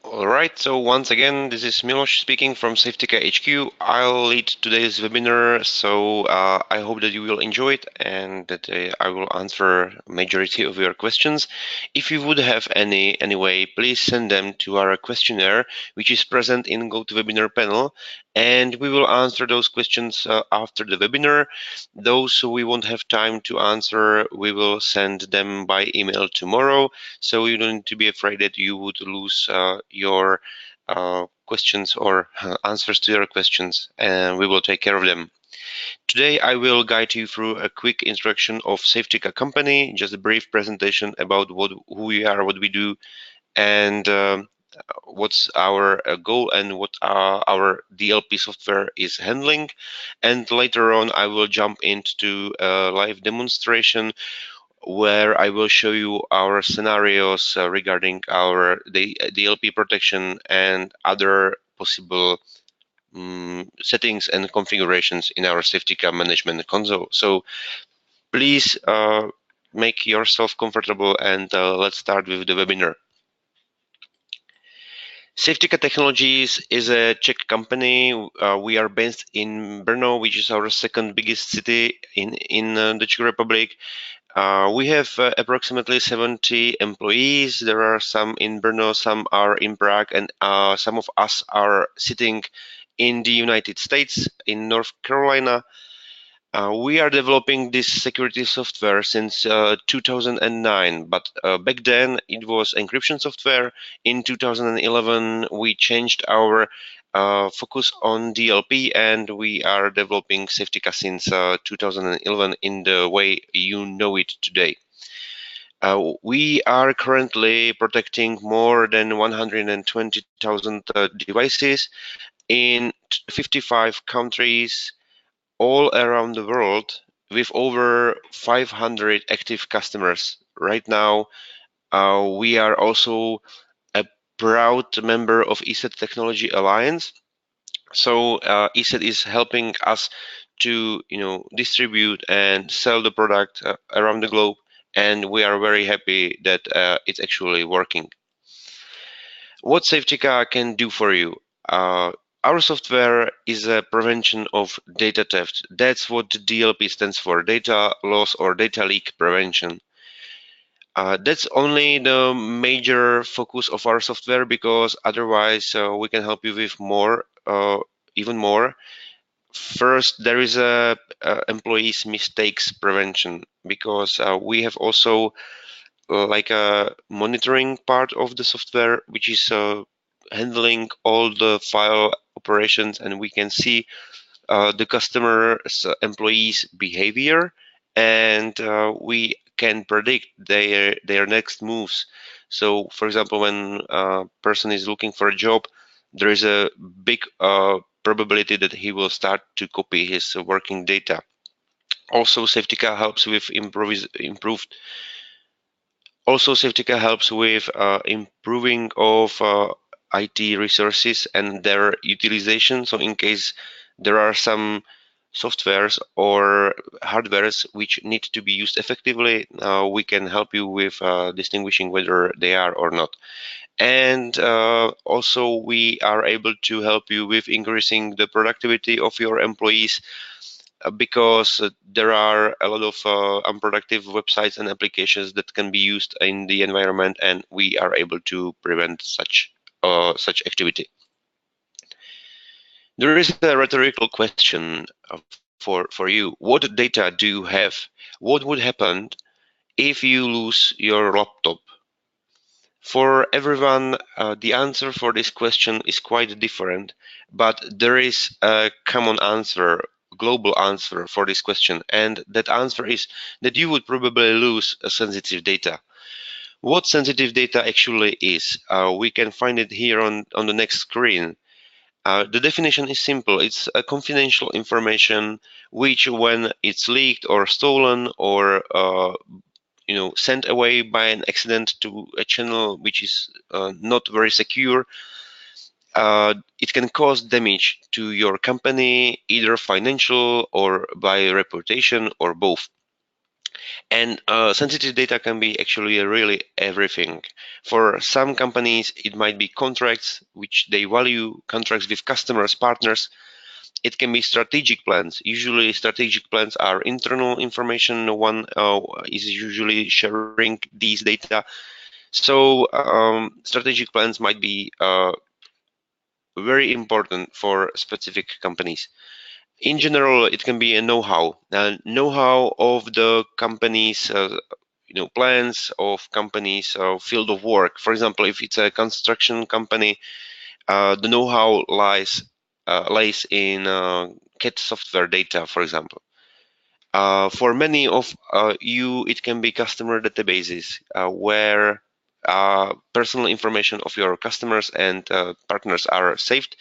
All right, so once again, this is Miloš speaking from Safetica HQ. I'll lead today's webinar, so I hope that you will enjoy it and that I will answer majority of your questions. If you would have any anyway, please send them to our questionnaire, which is present in GoToWebinar panel, and we will answer those questions after the webinar. Those who we won't have time to answer, we will send them by email tomorrow. So you don't need to be afraid that you would lose your questions or answers to your questions, and we will take care of them. Today I will guide you through a quick introduction of Safetica company, just a brief presentation about who we are, what we do, and what's our goal and what our DLP software is handling. And later on I will jump into a live demonstration where I will show you our scenarios regarding our DLP protection and other possible settings and configurations in our Safetica management console. So please make yourself comfortable and let's start with the webinar. Safetica Technologies is a Czech company. We are based in Brno, which is our second biggest city in the Czech Republic. We have approximately 70 employees. There are some in Brno, some are in Prague, and some of us are sitting in the United States, in North Carolina. We are developing this security software since 2009, but back then it was encryption software. In 2011, we changed our focus on DLP, and we are developing Safetica since 2011 in the way you know it today. We are currently protecting more than 120,000 devices in 55 countries all around the world with over 500 active customers. Right now, we are also a proud member of ESET Technology Alliance. So ESET is helping us to distribute and sell the product around the globe, and we are very happy that it's actually working. What Safetica can do for you? Our software is a prevention of data theft. That's what the DLP stands for, data loss or data leak prevention. That's only the major focus of our software, because otherwise we can help you with more, even more. First, there is a employees mistakes prevention, because we have also like a monitoring part of the software, which is handling all the file operations, and we can see the customer's employees' behavior, and we can predict their next moves. So, for example, when a person is looking for a job, there is a big probability that he will start to copy his working data. Also, Safetica helps with improved. Also, Safetica helps with improving of IT resources and their utilization. So in case there are some softwares or hardwares which need to be used effectively, we can help you with distinguishing whether they are or not. And also we are able to help you with increasing the productivity of your employees, because there are a lot of unproductive websites and applications that can be used in the environment, and we are able to prevent such activity. There is a rhetorical question for you. What data do you have? What would happen if you lose your laptop? For everyone, the answer for this question is quite different, but there is a common answer, global answer for this question, and that answer is that you would probably lose sensitive data. What sensitive data actually is, we can find it here on the next screen. The definition is simple. It's a confidential information which, when it's leaked or stolen or sent away by an accident to a channel which is not very secure, it can cause damage to your company, either financial or by reputation or both. And sensitive data can be actually really everything. For some companies, it might be contracts, which they value, contracts with customers, partners. It can be strategic plans. Usually, strategic plans are internal information. No one is usually sharing these data. So, strategic plans might be very important for specific companies. In general, it can be a know-how, know-how of the company's plans, of company's field of work. For example, if it's a construction company, the know-how lies in CAD software data, for example. For many of you, it can be customer databases where personal information of your customers and partners are saved,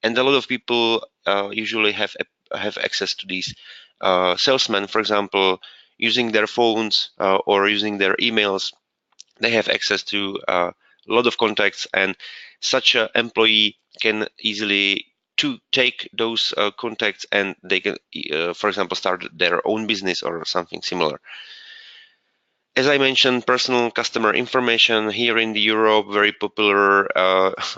and a lot of people usually have access to these. Salesmen, for example, using their phones or using their emails, they have access to a lot of contacts, and such an employee can easily to take those contacts, and they can, for example, start their own business or something similar. As I mentioned, personal customer information here in Europe, very popular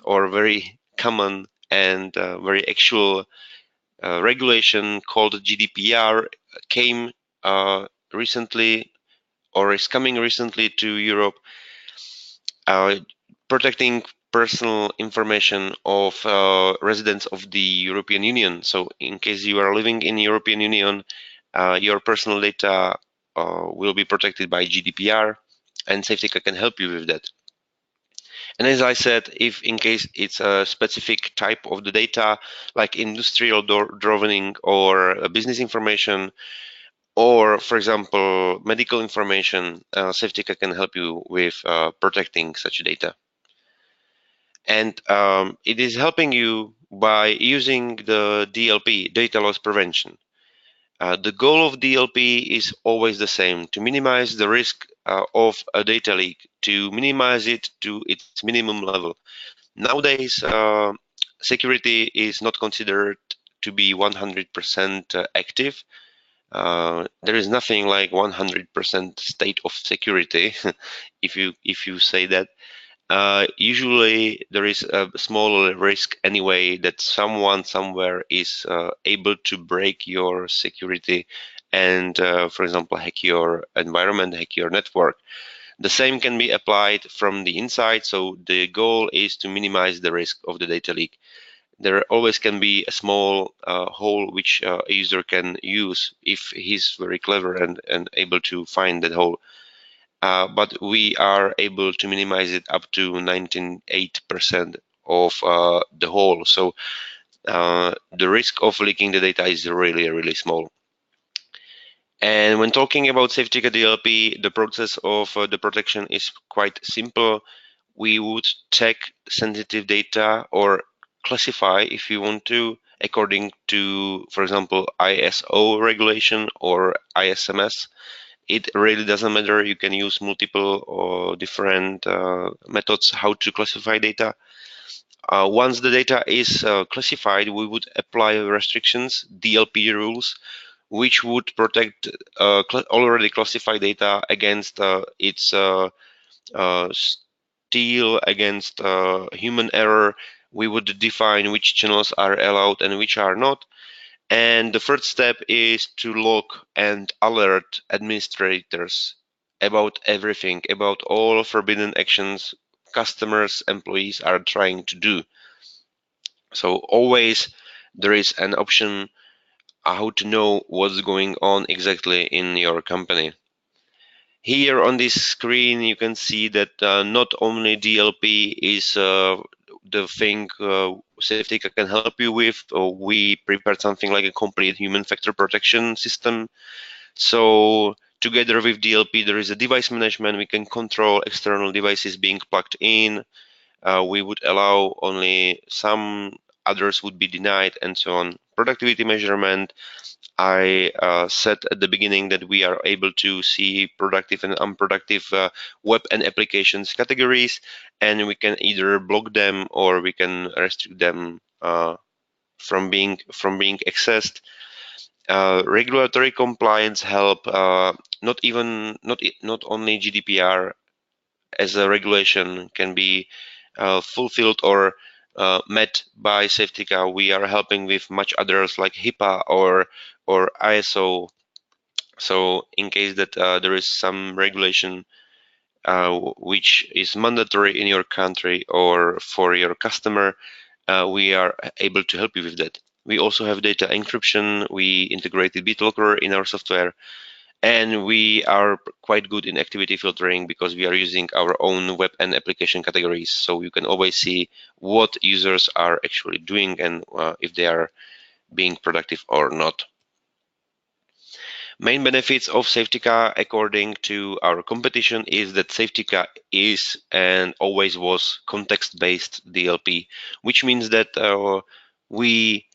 or very common and very actual regulation called GDPR came recently or is coming recently to Europe, uh, protecting personal information of residents of the European Union. So in case you are living in the European Union, your personal data will be protected by GDPR, and Safetica can help you with that. And as I said, if in case it's a specific type of the data, like industrial drawing or business information, or for example, medical information, Safetica can help you with protecting such data. And it is helping you by using the DLP, data loss prevention. The goal of DLP is always the same: to minimize the risk of a data leak, to minimize it to its minimum level. Nowadays, security is not considered to be 100% active. There is nothing like 100% state of security, if you say that. Usually, there is a small risk anyway that someone somewhere is able to break your security and, for example, hack your environment, hack your network. The same can be applied from the inside, so the goal is to minimize the risk of the data leak. There always can be a small hole which a user can use if he's very clever and able to find that hole. But we are able to minimize it up to 98% of the whole. So the risk of leaking the data is really, really small. And when talking about Safetica DLP, the process of the protection is quite simple. We would check sensitive data or classify, if you want to, according to, for example, ISO regulation or ISMS. It really doesn't matter. You can use multiple or different methods how to classify data. Once the data is classified, we would apply restrictions, DLP rules, which would protect already classified data against its steal, against human error. We would define which channels are allowed and which are not. And the first step is to log and alert administrators about everything, about all forbidden actions customers, employees are trying to do. So always there is an option how to know what's going on exactly in your company. Here on this screen, you can see that not only DLP is the thing Safetica can help you with. We prepared something like a complete human factor protection system. So together with DLP, there is a device management. We can control external devices being plugged in. We would allow only some, others would be denied, and so on. Productivity measurement. I said at the beginning that we are able to see productive and unproductive web and applications categories, and we can either block them or we can restrict them from being accessed. Regulatory compliance help, not only GDPR as a regulation can be fulfilled or met by Safetica. We are helping with much others like HIPAA or ISO. So in case that there is some regulation which is mandatory in your country or for your customer, we are able to help you with that. We also have data encryption. We integrated BitLocker in our software, and we are quite good in activity filtering because we are using our own web and application categories. So you can always see what users are actually doing and if they are being productive or not. Main benefits of Safetica according to our competition is that Safetica is and always was context-based DLP, which means that we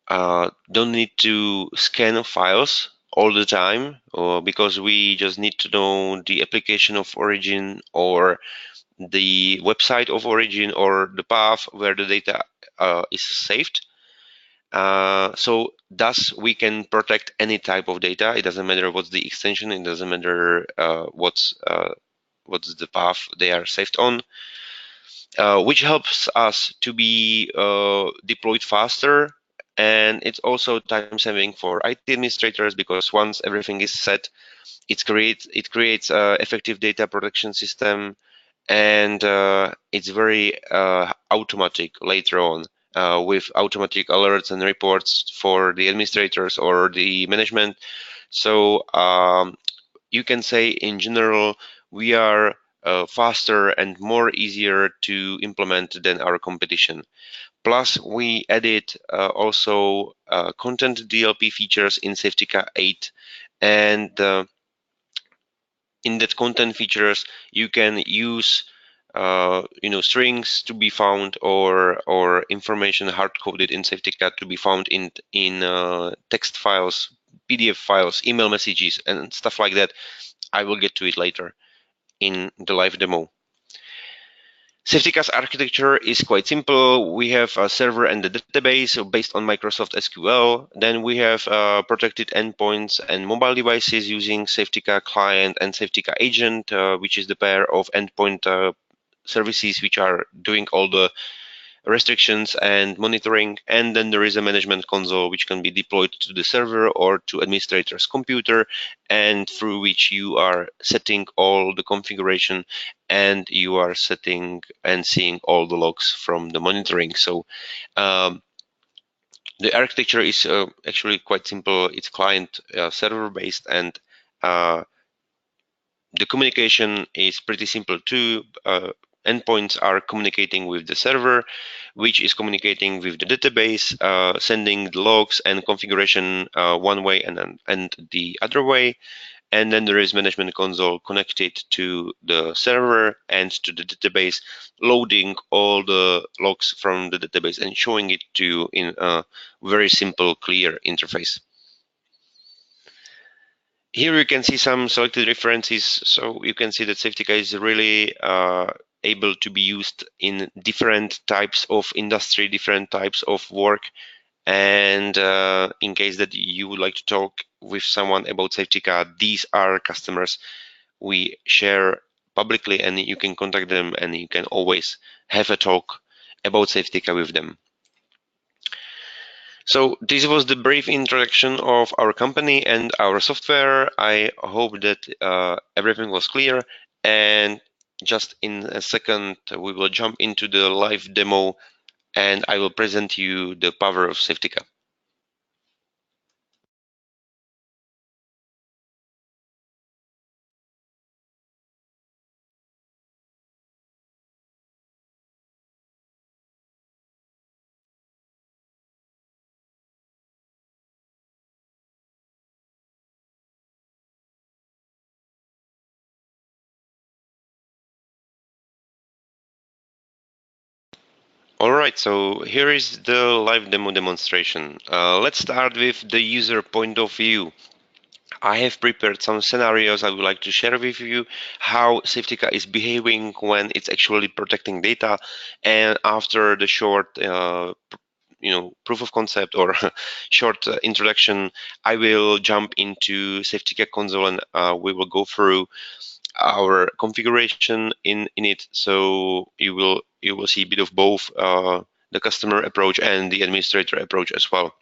don't need to scan files all the time because we just need to know the application of origin or the website of origin or the path where the data is saved. So thus we can protect any type of data. It doesn't matter what's the extension. It doesn't matter what's the path they are saved on, which helps us to be deployed faster. And it's also time saving for IT administrators because once everything is set, it creates a effective data protection system, and it's very automatic later on with automatic alerts and reports for the administrators or the management. So you can say in general we are faster and more easier to implement than our competition. Plus, we added also content DLP features in Safetica 8, and in that content features you can use strings to be found or information hard coded in Safetica to be found in text files, PDF files, email messages, and stuff like that. I will get to it later in the live demo. Safetica's architecture is quite simple. We have a server and a database based on Microsoft SQL. Then we have protected endpoints and mobile devices using Safetica Client and Safetica Agent, which is the pair of endpoint services which are doing all the restrictions and monitoring. And then there is a management console which can be deployed to the server or to administrator's computer, and through which you are setting all the configuration and you are setting and seeing all the logs from the monitoring. So the architecture is actually quite simple. It's client server based, and the communication is pretty simple too. Endpoints are communicating with the server, which is communicating with the database, sending the logs and configuration one way and the other way. And then there is management console connected to the server and to the database, loading all the logs from the database and showing it to you in a very simple, clear interface. Here you can see some selected references. So you can see that Safetica is really able to be used in different types of industry, different types of work. And in case that you would like to talk with someone about Safetica, these are customers we share publicly, and you can contact them and you can always have a talk about Safetica with them. So this was the brief introduction of our company and our software. I hope that everything was clear, and just in a second we will jump into the live demo and I will present you the power of Safetica. All right, so here is the live demo demonstration. Let's start with the user point of view. I have prepared some scenarios I would like to share with you, how Safetica is behaving when it's actually protecting data. And after the short proof of concept or short introduction, I will jump into Safetica console and we will go through our configuration in it. So you will see a bit of both the customer approach and the administrator approach as well.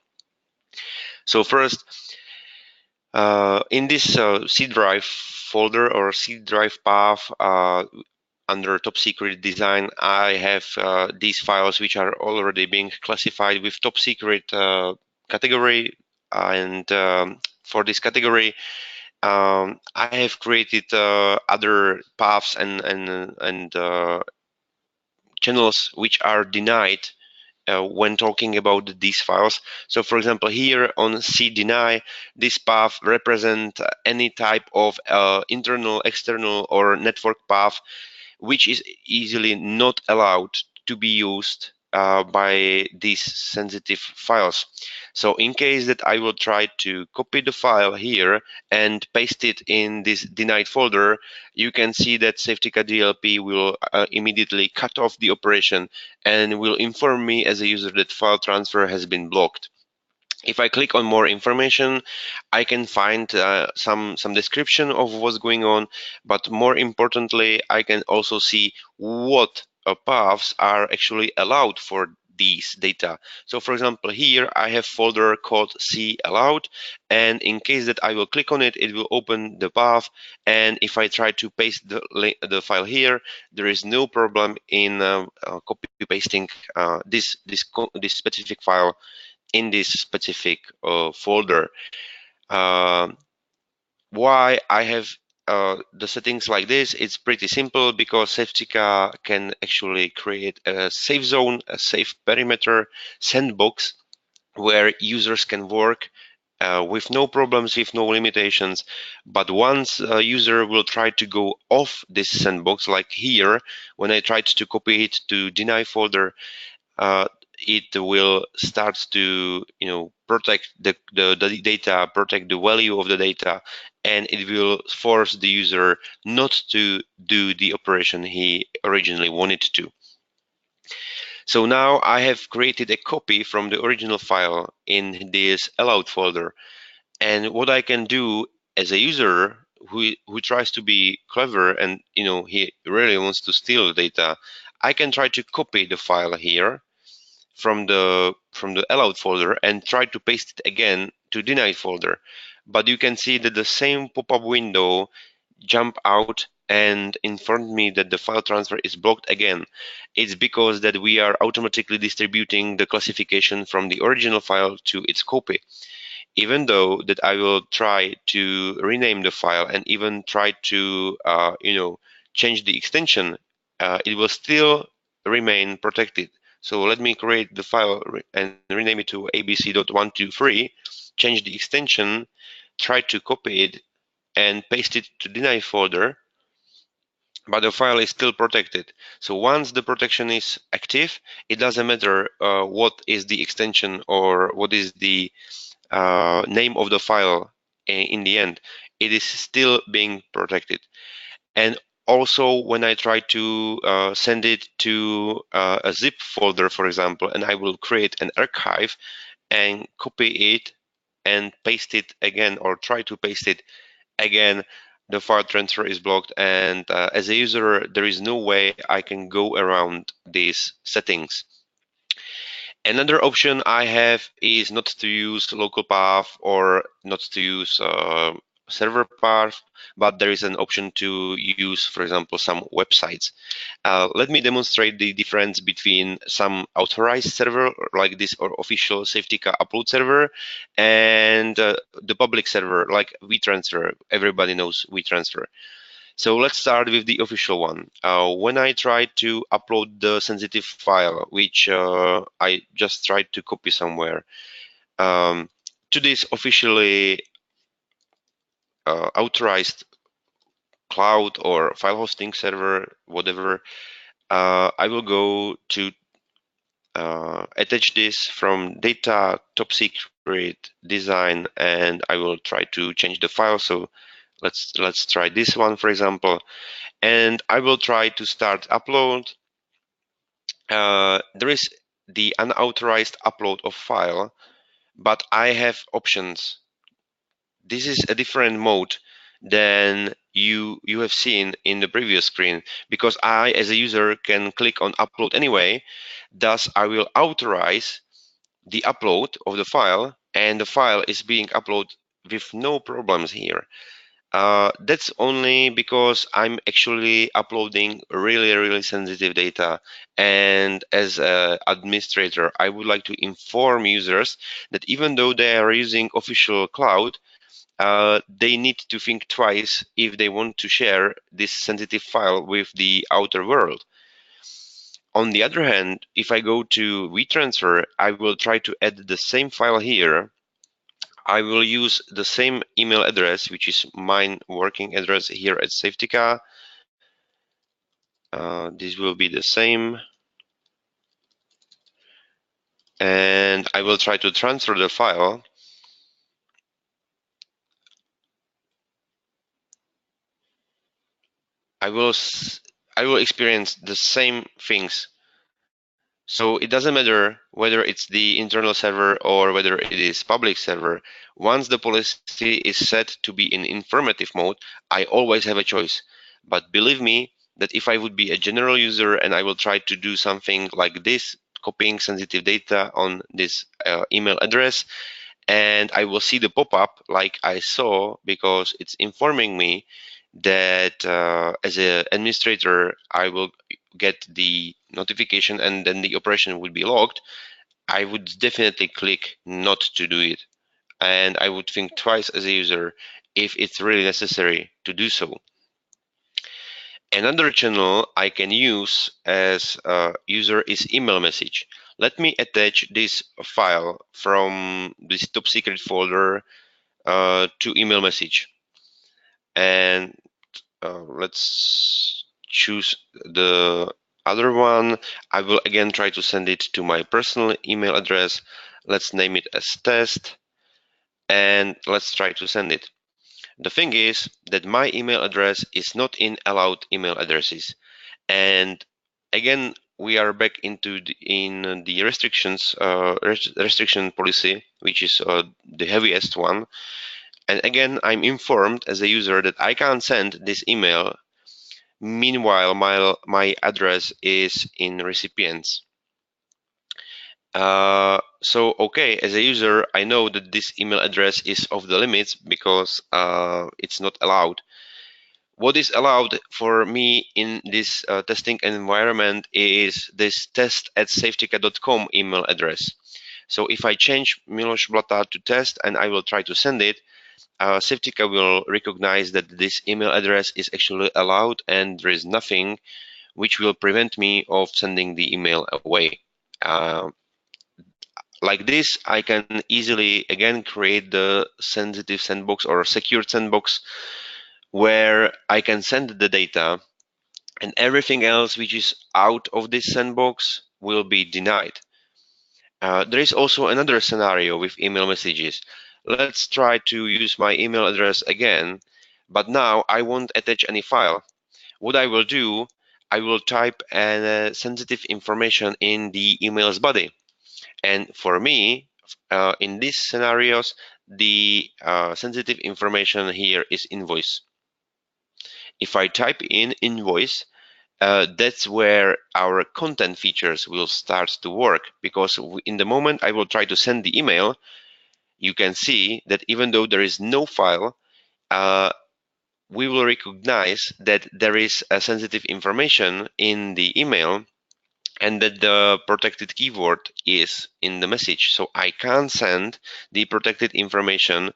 So first, in this C drive folder or C drive path under top secret design, I have these files which are already being classified with top secret category. And for this category, I have created other paths and channels which are denied when talking about these files. So for example, here on C deny, this path represent any type of internal, external, or network path which is easily not allowed to be used by these sensitive files. So in case that I will try to copy the file here and paste it in this denied folder, you can see that Safetica DLP will immediately cut off the operation and will inform me as a user that file transfer has been blocked. If I click on more information, I can find some description of what's going on, but more importantly, I can also see what paths are actually allowed for these data. So for example, here I have folder called C allowed, and in case that I will click on it, it will open the path. And if I try to paste the file here, there is no problem in copy pasting this specific file in this specific folder. Why I have the settings like this? It's pretty simple because Safetica can actually create a safe zone, a safe perimeter sandbox where users can work with no problems, with no limitations. But once a user will try to go off this sandbox, like here, when I tried to copy it to deny folder, it will start to protect the data, protect the value of the data, and it will force the user not to do the operation he originally wanted to. So now I have created a copy from the original file in this allowed folder, and what I can do as a user who tries to be clever and he really wants to steal the data, I can try to copy the file here from the allowed folder and try to paste it again to denied folder. But you can see that the same pop-up window jump out and informed me that the file transfer is blocked again. It's because that we are automatically distributing the classification from the original file to its copy. Even though that I will try to rename the file and even try to change the extension, it will still remain protected. So let me create the file and rename it to abc.123, change the extension, try to copy it and paste it to deny folder, but the file is still protected. So once the protection is active, it doesn't matter what is the extension or what is the name of the file in the end, it is still being protected. And also when I try to send it to a zip folder, for example, and I will create an archive and copy it and paste it again, or try to paste it again, the file transfer is blocked. And as a user, there is no way I can go around these settings. Another option I have is not to use local path or not to use server path, but there is an option to use, for example, some websites. Let me demonstrate the difference between some authorized server like this or official Safetica upload server and the public server like WeTransfer. Everybody knows WeTransfer. So let's start with the official one. When I try to upload the sensitive file, which I just tried to copy somewhere, to this officially authorized cloud or file hosting server, whatever, I will go to attach this from data, top secret, design, and I will try to change the file. So let's try this one, for example. And I will try to start upload. There is the unauthorized upload of file, but I have options. This is a different mode than you have seen in the previous screen, because I as a user can click on upload anyway. Thus I will authorize the upload of the file, and the file is being uploaded with no problems here. That's only because I'm actually uploading really sensitive data, and as an administrator I would like to inform users that even though they are using official cloud, they need to think twice if they want to share this sensitive file with the outer world. On the other hand, if I go to WeTransfer, I will try to add the same file here. I will use the same email address, which is my working address here at Safetica. This will be the same. And I will try to transfer the file. I will experience the same things. So it doesn't matter whether it's the internal server or whether it is public server. Once the policy is set to be in informative mode, I always have a choice. But believe me that if I would be a general user and I will try to do something like this, copying sensitive data on this email address, and I will see the pop-up like I saw, because it's informing me that as an administrator I will get the notification and then the operation will be logged. I would definitely click not to do it, and I would think twice as a user if it's really necessary to do so. Another channel I can use as a user is email message. Let me attach this file from this top secret folder to email message, and let's choose the other one. I will again try to send it to my personal email address. Let's name it as test, and let's try to send it. The thing is that my email address is not in allowed email addresses, and again we are back into the restrictions restriction policy, which is the heaviest one. And again, I'm informed as a user that I can't send this email. Meanwhile, my address is in recipients. So, okay, as a user, I know that this email address is off the limits because it's not allowed. What is allowed for me in this testing environment is this test@safetica.com email address. So if I change Miloš Blata to test and I will try to send it, Safetica will recognize that this email address is actually allowed, and there is nothing which will prevent me of sending the email away. Like this, I can easily again create the sensitive sandbox or secured sandbox where I can send the data, and everything else which is out of this sandbox will be denied. There is also another scenario with email messages. Let's try to use my email address again, but now I won't attach any file. What I will do, I will type sensitive information in the email's body. And for me, in these scenarios, the sensitive information here is invoice. If I type in invoice, that's where our content features will start to work, because in the moment I will try to send the email, you can see that even though there is no file, we will recognize that there is a sensitive information in the email and that the protected keyword is in the message. So I can't send the protected information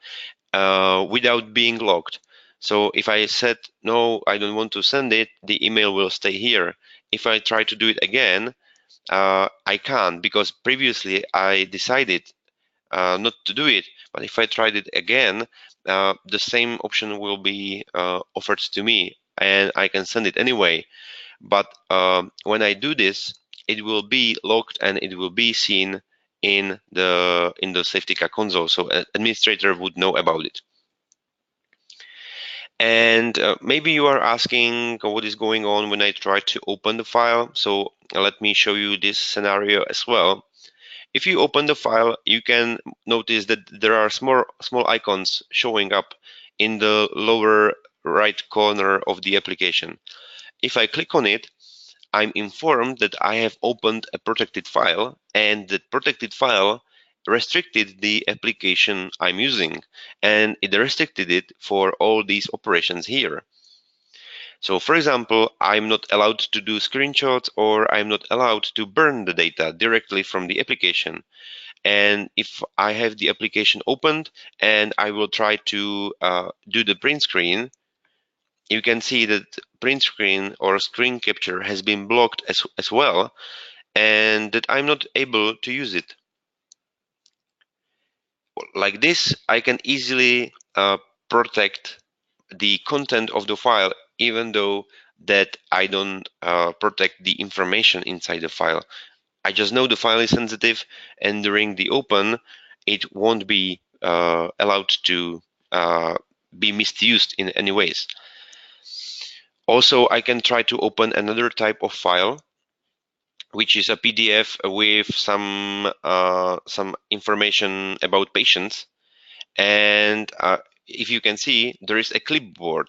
without being logged. So if I said, no, I don't want to send it, the email will stay here. If I try to do it again, I can't, because previously I decided not to do it. But if I tried it again, the same option will be offered to me and I can send it anyway. But when I do this, it will be logged and it will be seen in the Safetica console, so an administrator would know about it. And maybe you are asking what is going on when I try to open the file. So let me show you this scenario as well. If you open the file, you can notice that there are small icons showing up in the lower right corner of the application. If I click on it, I'm informed that I have opened a protected file, and that protected file restricted the application I'm using, and it restricted it for all these operations here. So for example, I'm not allowed to do screenshots, or I'm not allowed to burn the data directly from the application. And if I have the application opened and I will try to do the print screen, you can see that print screen or screen capture has been blocked as well, and that I'm not able to use it. Like this, I can easily protect the content of the file, even though that I don't protect the information inside the file. I just know the file is sensitive, and during the open, it won't be allowed to be misused in any ways. Also, I can try to open another type of file, which is a PDF with some information about patients. And if you can see, there is a clipboard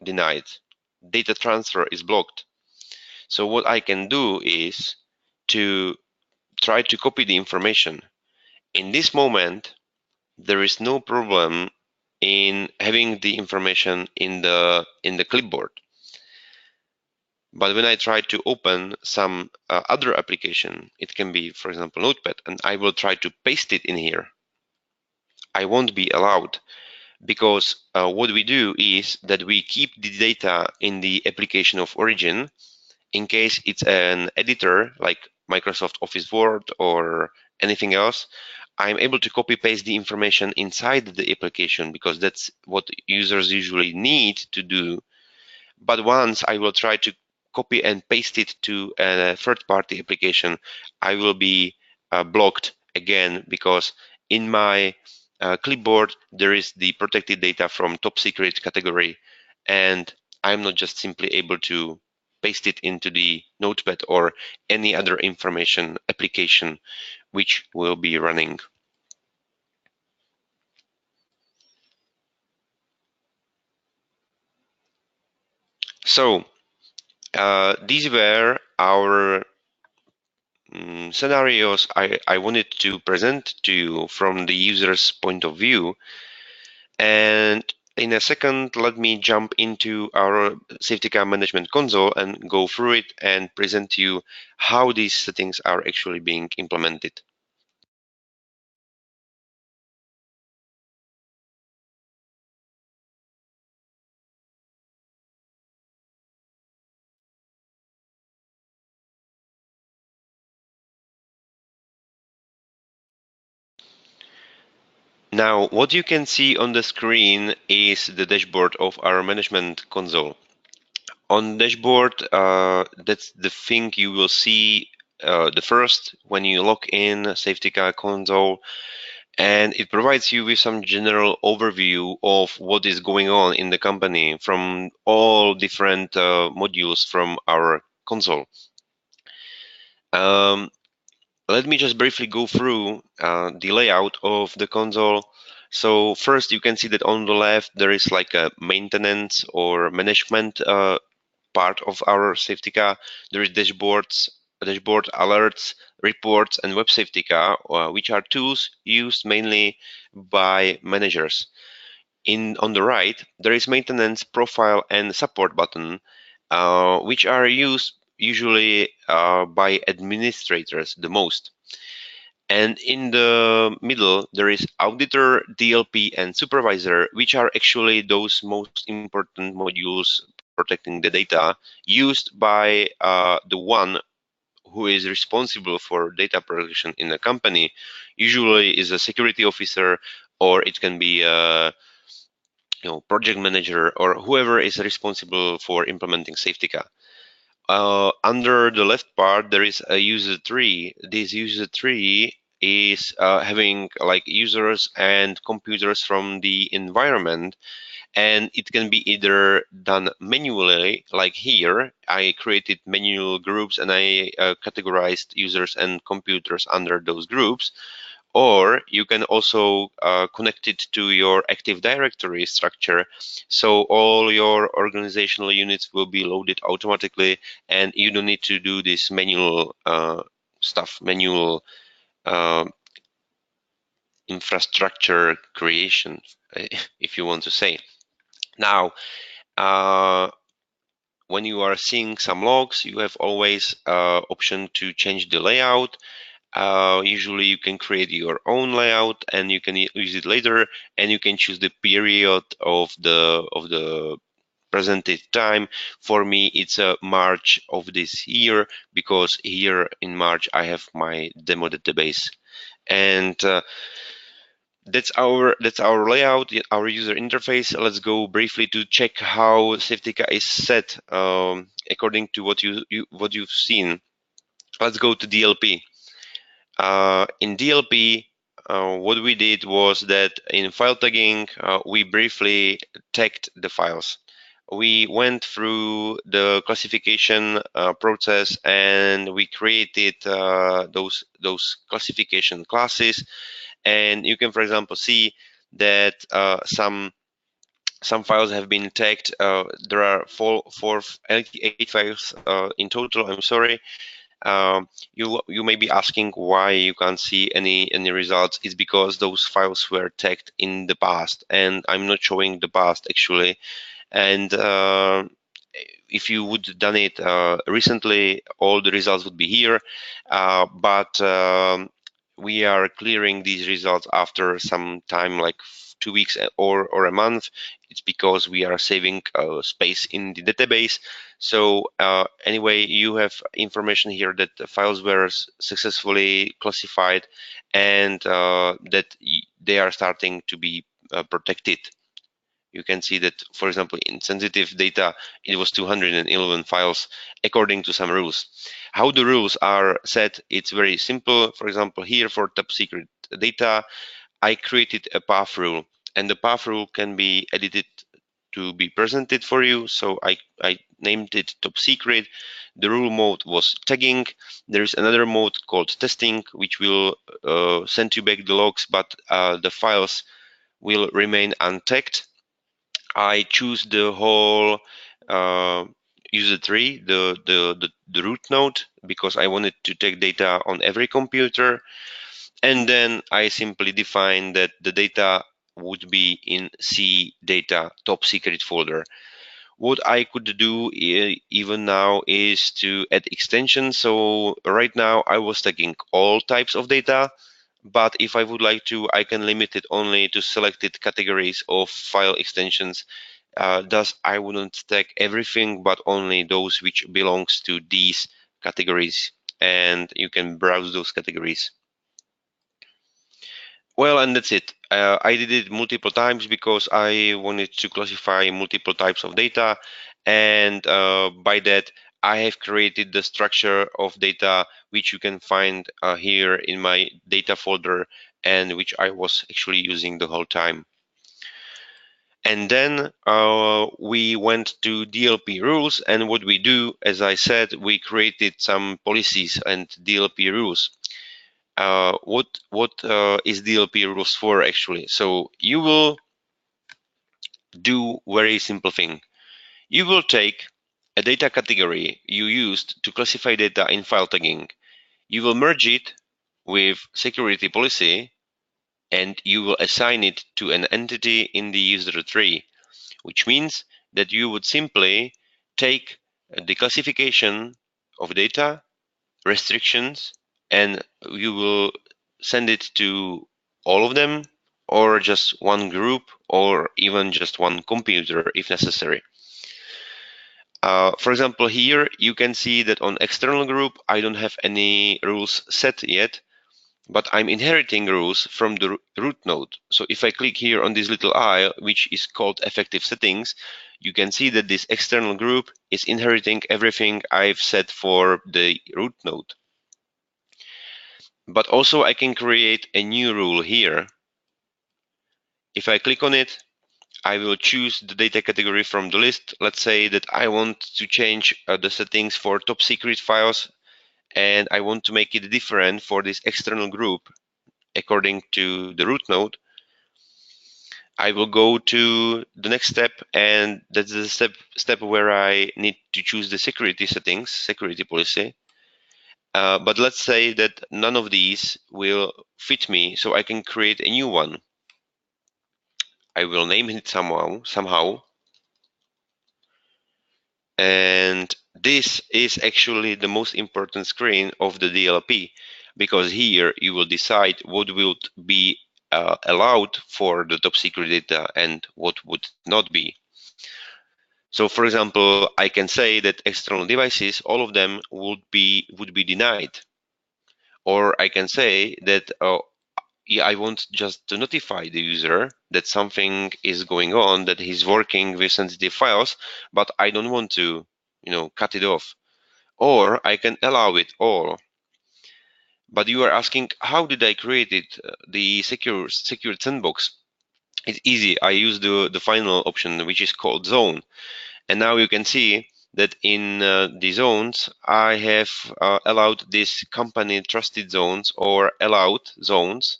denied. Data transfer is blocked. So what I can do is to try to copy the information. In this moment, there is no problem in having the information in the clipboard. But when I try to open some other application, it can be, for example, Notepad, and I will try to paste it in here, I won't be allowed, because what we do is that we keep the data in the application of origin. In case it's an editor like Microsoft Office Word or anything else, I'm able to copy paste the information inside the application, because that's what users usually need to do. But once I will try to copy and paste it to a third-party application, I will be blocked again, because in my clipboard there is the protected data from top secret category, and I'm not just simply able to paste it into the Notepad or any other information application which will be running. So these were our scenarios I wanted to present to you from the user's point of view. And in a second, let me jump into our Safetica Management Console and go through it and present to you how these settings are actually being implemented. Now, what you can see on the screen is the dashboard of our management console. On dashboard, that's the thing you will see the first when you log in Safetica console, and it provides you with some general overview of what is going on in the company from all different modules from our console. Let me just briefly go through the layout of the console. So first, you can see that on the left there is like a maintenance or management part of our Safetica. There is dashboard alerts, reports, and Web Safetica, which are tools used mainly by managers. On the right, there is maintenance, profile, and support button, which are used usually by administrators the most. And in the middle, there is auditor, DLP, and supervisor, which are actually those most important modules protecting the data used by the one who is responsible for data protection in the company. Usually is a security officer, or it can be a project manager, or whoever is responsible for implementing Safetica. Under the left part, there is a user tree. This user tree is having like users and computers from the environment, and it can be either done manually, like here. I created manual groups and I categorized users and computers under those groups. Or you can also connect it to your Active Directory structure. So all your organizational units will be loaded automatically, and you don't need to do this manual stuff, manual uh, infrastructure creation, if you want to say. Now, when you are seeing some logs, you have always option to change the layout. Usually you can create your own layout and you can use it later, and you can choose the period of the presented time. For me, it's March of this year, because here in March I have my demo database. And that's our layout, our user interface. Let's go briefly to check how Safetica is set according to what you've seen. Let's go to DLP. In DLP, what we did was that in file tagging, we briefly tagged the files. We went through the classification process and we created those classification classes. And you can, for example, see that some files have been tagged. There are eight files in total. I'm sorry. You may be asking why you can't see any results. It's because those files were tagged in the past, and I'm not showing the past actually. And if you would done it recently, all the results would be here. But we are clearing these results after some time, like 2 weeks or a month. It's because we are saving space in the database. So anyway, you have information here that the files were successfully classified, and that they are starting to be protected. You can see that, for example, in sensitive data, it was 211 files according to some rules. How the rules are set, it's very simple. For example, here for top secret data, I created a path rule, and the path rule can be edited to be presented for you. So I named it top secret. The rule mode was tagging. There is another mode called testing, which will send you back the logs, but the files will remain untagged. I choose the whole user tree, the root node, because I wanted to take data on every computer. And then I simply define that the data would be in C data top secret folder. What I could do even now is to add extensions. So right now I was taking all types of data, but if I would like to, I can limit it only to selected categories of file extensions. Thus, I wouldn't tag everything, but only those which belongs to these categories, and you can browse those categories. Well, and that's it. I did it multiple times because I wanted to classify multiple types of data, and by that, I have created the structure of data which you can find here in my data folder, and which I was actually using the whole time. And then we went to DLP rules, and what we do, as I said, we created some policies and DLP rules. What is DLP rules for actually? So you will do very simple thing. You will take a data category you used to classify data in file tagging. You will merge it with security policy, and you will assign it to an entity in the user tree, which means that you would simply take the classification of data, restrictions, and you will send it to all of them, or just one group, or even just one computer if necessary. For example, here you can see that on external group, I don't have any rules set yet, but I'm inheriting rules from the root node. So if I click here on this little eye, which is called effective settings, you can see that this external group is inheriting everything I've set for the root node. But also I can create a new rule here. If I click on it, I will choose the data category from the list. Let's say that I want to change the settings for top secret files, and I want to make it different for this external group according to the root node. I will go to the next step, and that's the step where I need to choose the security settings, security policy. But let's say that none of these will fit me, so I can create a new one. I will name it somehow, and this is actually the most important screen of the DLP, because here you will decide what will be allowed for the top secret data and what would not be. So for example, I can say that external devices, all of them would be denied. Or I can say that yeah, I want just to notify the user that something is going on, that he's working with sensitive files, but I don't want to, cut it off. Or I can allow it all. But you are asking, how did I create it? The secure sandbox. It's easy. I use the final option, which is called zone. And now you can see that in the zones, I have allowed this company trusted zones or allowed zones.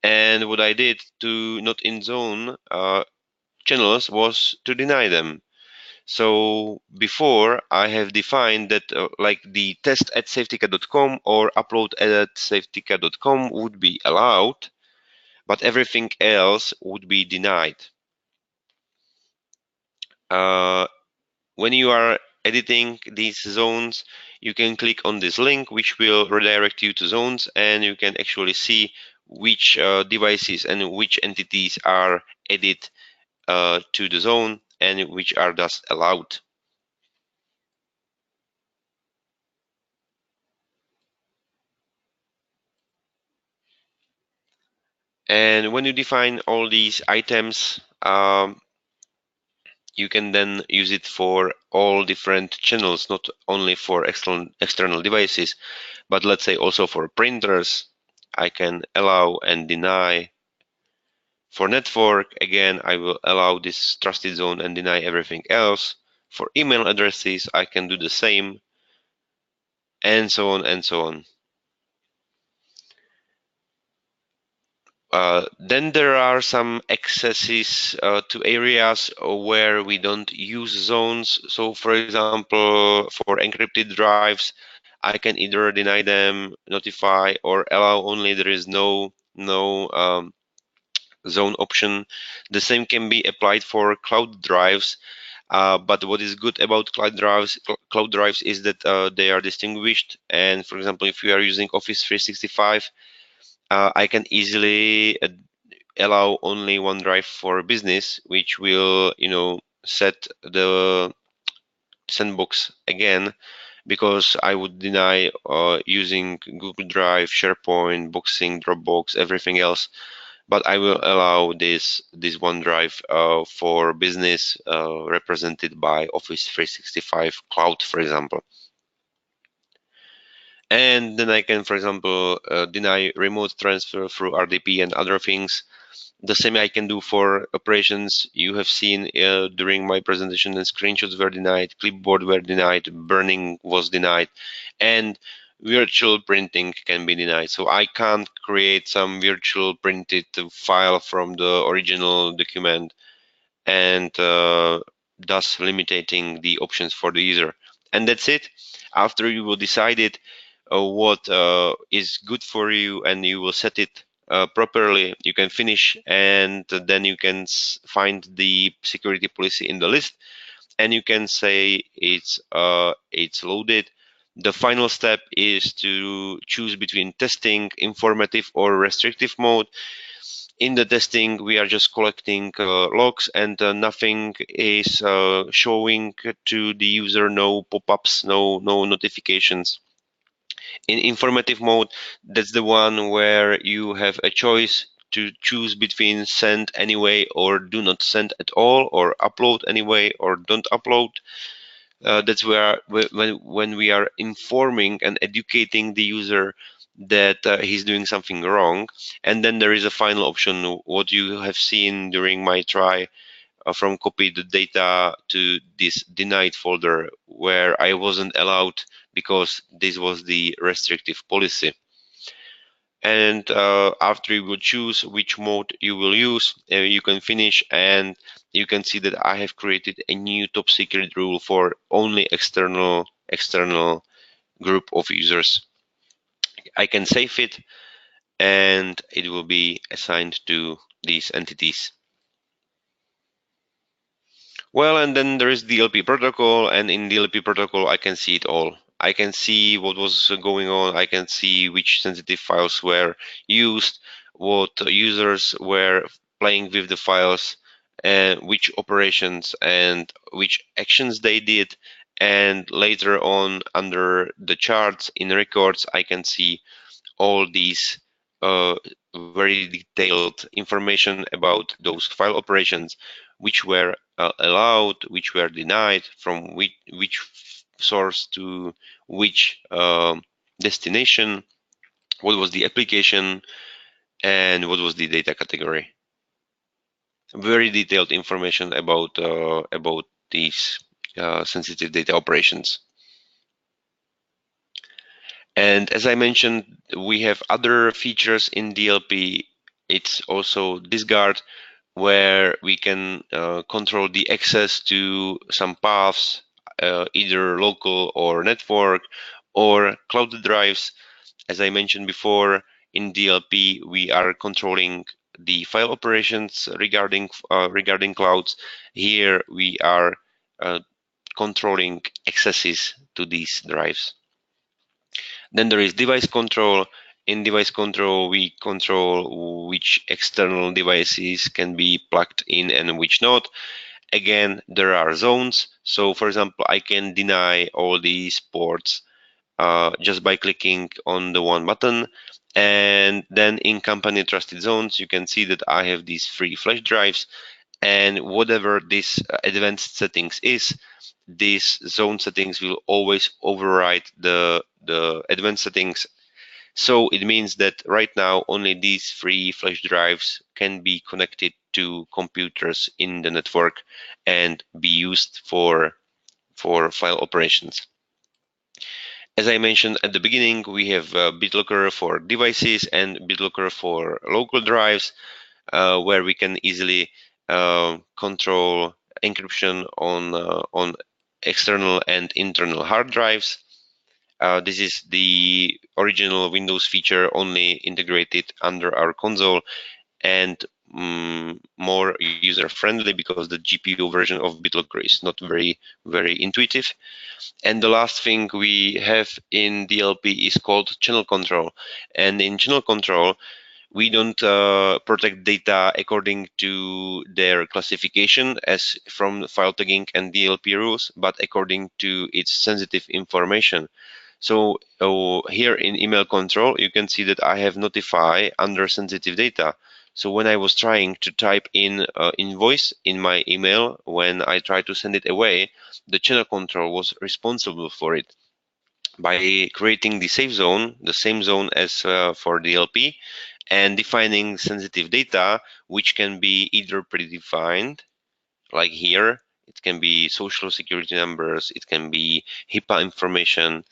And what I did to not in zone channels was to deny them. So before I have defined that like the test at safetica.com or upload at safetica.com would be allowed, but everything else would be denied. Uh, when you are editing these zones, you can click on this link, which will redirect you to zones, and you can actually see which devices and which entities are added to the zone and which are thus allowed. And when you define all these items, you can then use it for all different channels, not only for external devices, but let's say also for printers. I can allow and deny. For network, again, I will allow this trusted zone and deny everything else. For email addresses, I can do the same, and so on and so on. Then there are some accesses to areas where we don't use zones. So for example, for encrypted drives, I can either deny them, notify, or allow only. There is no zone option. The same can be applied for cloud drives. But what is good about cloud drives is that they are distinguished. And for example, if you are using Office 365, I can easily allow only one drive for business, which will, set the sandbox again, because I would deny using Google Drive, SharePoint, Boxing, Dropbox, everything else. But I will allow this OneDrive for business represented by Office 365 Cloud, for example. And then I can, for example, deny remote transfer through RDP and other things. The same I can do for operations. You have seen during my presentation, and screenshots were denied, clipboard were denied, burning was denied, and virtual printing can be denied. So I can't create some virtual printed file from the original document, and thus limiting the options for the user. And that's it. After you will decide it, what is good for you, and you will set it properly, you can finish, and then you can find the security policy in the list, and you can say it's loaded. The final step is to choose between testing, informative, or restrictive mode. In the testing, we are just collecting logs, and nothing is showing to the user, no pop-ups, no notifications. In informative mode, that's the one where you have a choice to choose between send anyway or do not send at all, or upload anyway or don't upload. That's where when we are informing and educating the user that he's doing something wrong. And then there is a final option, what you have seen during my try, from copy the data to this denied folder where I wasn't allowed because this was the restrictive policy. And after you will choose which mode you will use, you can finish, and you can see that I have created a new top secret rule for only external group of users. I can save it and it will be assigned to these entities. Well, and then there is DLP protocol, and in DLP protocol, I can see it all. I can see what was going on. I can see which sensitive files were used, what users were playing with the files, and which operations and which actions they did. And later on, under the charts in records, I can see all these very detailed information about those file operations, which were allowed, which were denied, from which source to which destination, what was the application, and what was the data category. Very detailed information about these sensitive data operations. And as I mentioned, we have other features in DLP. It's also discard, where we can control the access to some paths, either local or network or cloud drives. As I mentioned before, in DLP, we are controlling the file operations regarding clouds. Here we are controlling accesses to these drives. Then there is device control. In device control, we control which external devices can be plugged in and which not. Again, there are zones. So for example, I can deny all these ports just by clicking on the one button. And then in company trusted zones, you can see that I have these 3 flash drives, and whatever this advanced settings is, these zone settings will always override the advanced settings. So it means that right now only these 3 flash drives can be connected to computers in the network and be used for file operations. As I mentioned at the beginning, we have BitLocker for devices and BitLocker for local drives, where we can easily control encryption on external and internal hard drives. This is the original Windows feature, only integrated under our console, and more user-friendly because the GPU version of BitLocker is not very intuitive. And the last thing we have in DLP is called channel control. And in channel control, we don't protect data according to their classification as from file tagging and DLP rules, but according to its sensitive information. So here in email control, you can see that I have notify under sensitive data. So when I was trying to type in invoice in my email, when I tried to send it away, the channel control was responsible for it by creating the safe zone, the same zone as for DLP, and defining sensitive data, which can be either predefined, like here. It can be social security numbers, it can be HIPAA information.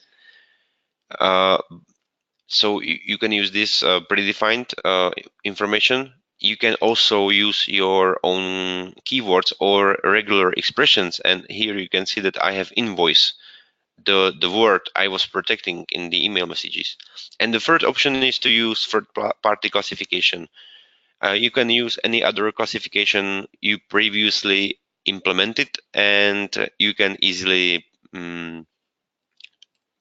So you can use this predefined information. You can also use your own keywords or regular expressions. And here you can see that I have invoice, the word I was protecting in the email messages. And the third option is to use third-party classification. You can use any other classification you previously implemented, and you can easily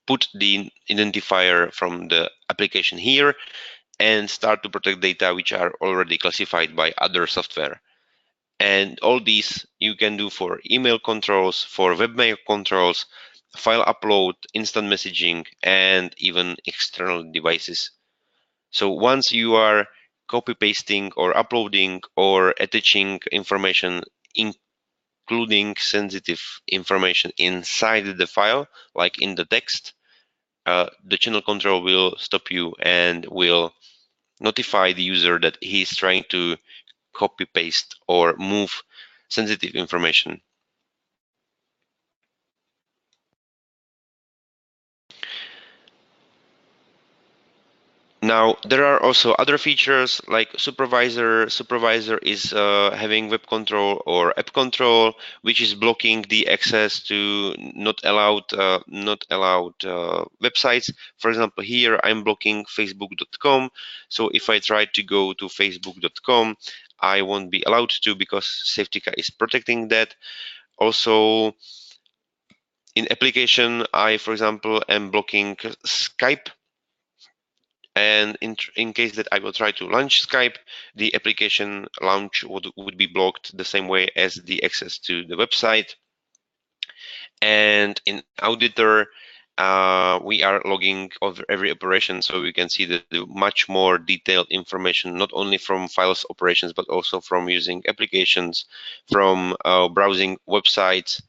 put the identifier from the application here and start to protect data which are already classified by other software. And all these you can do for email controls, for webmail controls, file upload, instant messaging, and even external devices. So once you are copy pasting or uploading or attaching information, including sensitive information inside the file, like in the text, the channel control will stop you and will notify the user that he's trying to copy paste or move sensitive information. Now, there are also other features like supervisor. Supervisor is having web control or app control, which is blocking the access to not allowed websites. For example, here I'm blocking facebook.com. So if I try to go to facebook.com, I won't be allowed to because Safetica is protecting that. Also, in application, I, for example, am blocking Skype. And in case that I will try to launch Skype, the application launch would be blocked the same way as the access to the website. And in Auditor, we are logging over every operation, so we can see the much more detailed information, not only from files operations, but also from using applications, from browsing websites,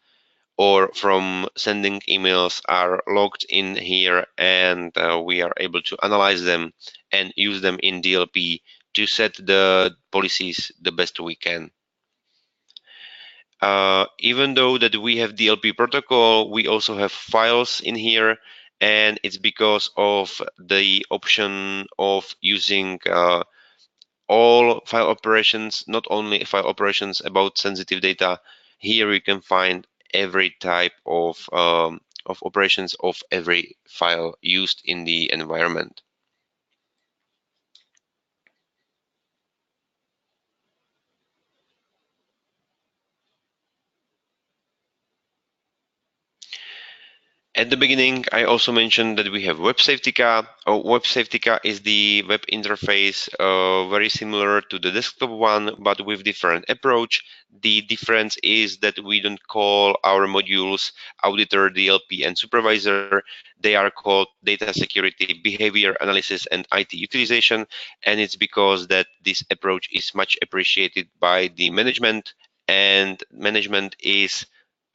or from sending emails are logged in here, and we are able to analyze them and use them in DLP to set the policies the best we can. Even though that we have DLP protocol, we also have files in here, and it's because of the option of using all file operations, not only file operations about sensitive data. Here you can find every type of operations of every file used in the environment. At the beginning, I also mentioned that we have Web Safetica. Web Safetica is the web interface very similar to the desktop one, but with different approach. The difference is that we don't call our modules Auditor, DLP, and Supervisor. They are called Data Security, Behavior Analysis, and IT Utilization. And it's because that this approach is much appreciated by the management, and management is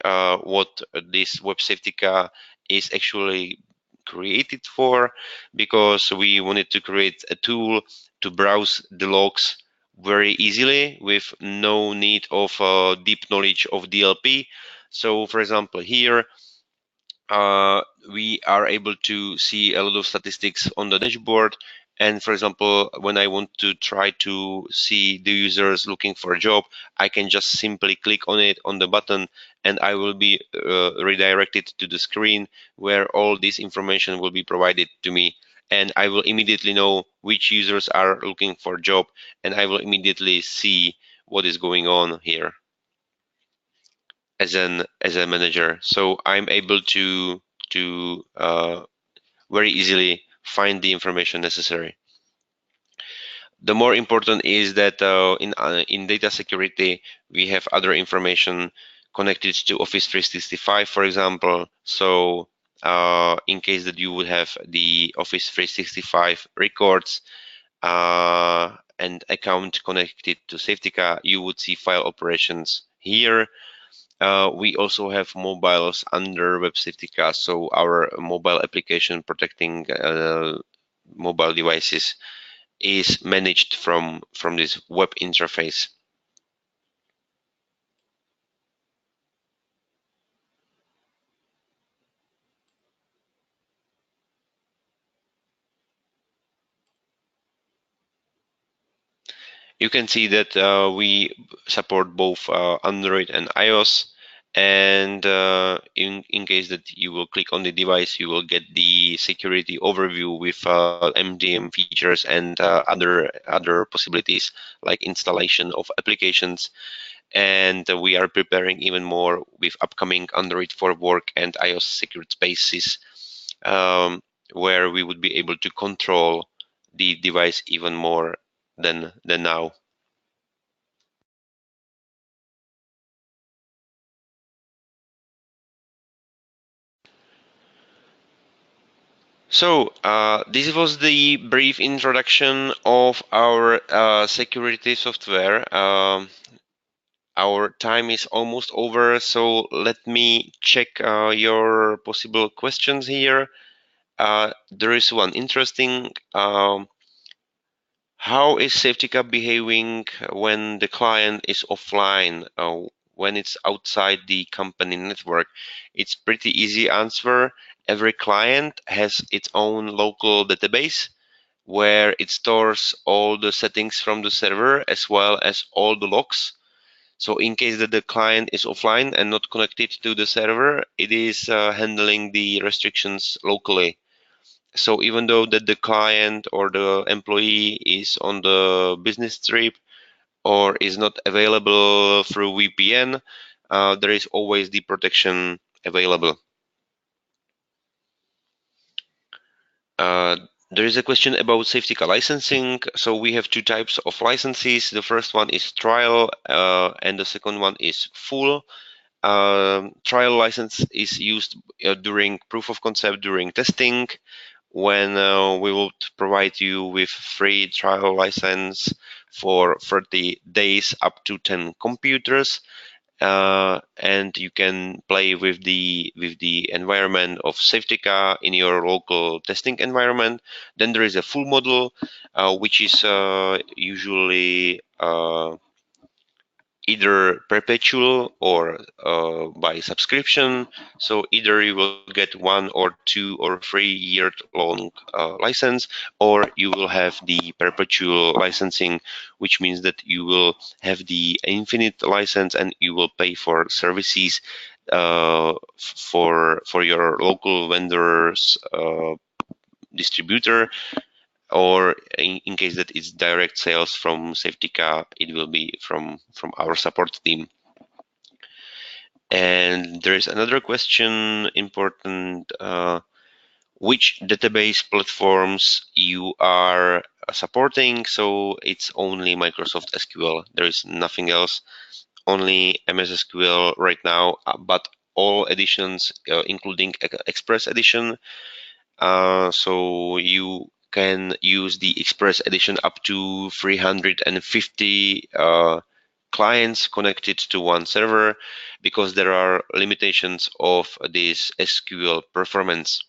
what this Web Safetica is actually created for, because we wanted to create a tool to browse the logs very easily with no need of deep knowledge of DLP. So for example, here we are able to see a lot of statistics on the dashboard. And for example, when I want to try to see the users looking for a job, I can just simply click on it, on the button, and I will be redirected to the screen where all this information will be provided to me. And I will immediately know which users are looking for a job, and I will immediately see what is going on here as a manager. So I'm able to very easily find the information necessary. The more important is that in data security, we have other information connected to Office 365, for example. So in case that you would have the Office 365 records and account connected to Safetica, you would see file operations here. We also have mobiles under Web Safetica, so our mobile application protecting mobile devices is managed from this web interface. You can see that we support both Android and iOS. And in case that you will click on the device, you will get the security overview with MDM features and other possibilities like installation of applications. And we are preparing even more with upcoming Android for Work and iOS Secured Spaces, where we would be able to control the device even more than now. So this was the brief introduction of our security software. Our time is almost over, so let me check your possible questions here. There is one interesting. How is Safetica behaving when the client is offline? when it's outside the company network? It's pretty easy answer. Every client has its own local database where it stores all the settings from the server as well as all the logs. So in case that the client is offline and not connected to the server, it is handling the restrictions locally. So even though that the client or the employee is on the business trip or is not available through VPN, there is always the protection available. Uh, there is a question about Safetica licensing. So we have two types of licenses. The first one is trial, and the second one is full. Trial license is used during proof of concept, during testing, when we will provide you with free trial license for 30 days up to 10 computers. And you can play with the environment of Safetica in your local testing environment. Then there is a full model, which is usually either perpetual or by subscription. So either you will get 1 or 2 or 3 year long license, or you will have the perpetual licensing, which means that you will have the infinite license and you will pay for services for your local vendors distributor, or in case that it's direct sales from Safetica, it will be from our support team. And there is another question important, which database platforms you are supporting. So it's only Microsoft SQL. There is nothing else, only MS SQL right now, but all editions, including Express edition. So you can use the Express edition up to 350 clients connected to one server, because there are limitations of this SQL performance.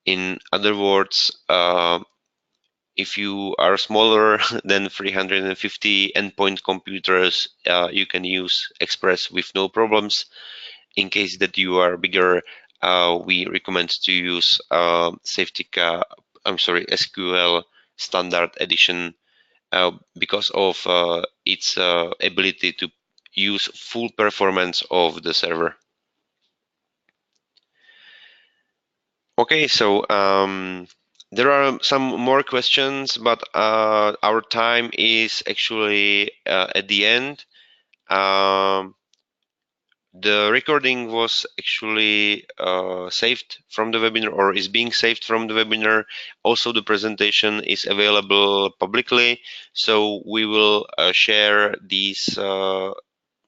In other words, if you are smaller than 350 endpoint computers, you can use Express with no problems. In case that you are bigger, we recommend to use Safetica, SQL Standard Edition, because of its ability to use full performance of the server. Okay, so there are some more questions, but our time is actually at the end. The recording was actually saved from the webinar, or is being saved from the webinar. Also, the presentation is available publicly, so we will share these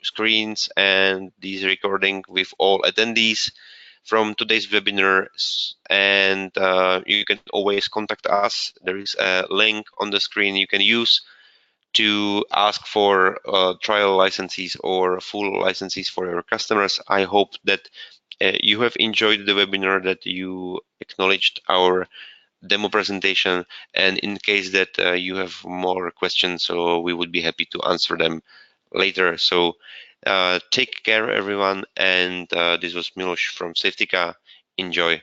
screens and this recording with all attendees from today's webinar, and you can always contact us. There is a link on the screen you can use to ask for trial licenses or full licenses for your customers. I hope that you have enjoyed the webinar, that you acknowledged our demo presentation, and in case that you have more questions, so we would be happy to answer them later. So take care, everyone, and this was Miloš from Safetica. Enjoy.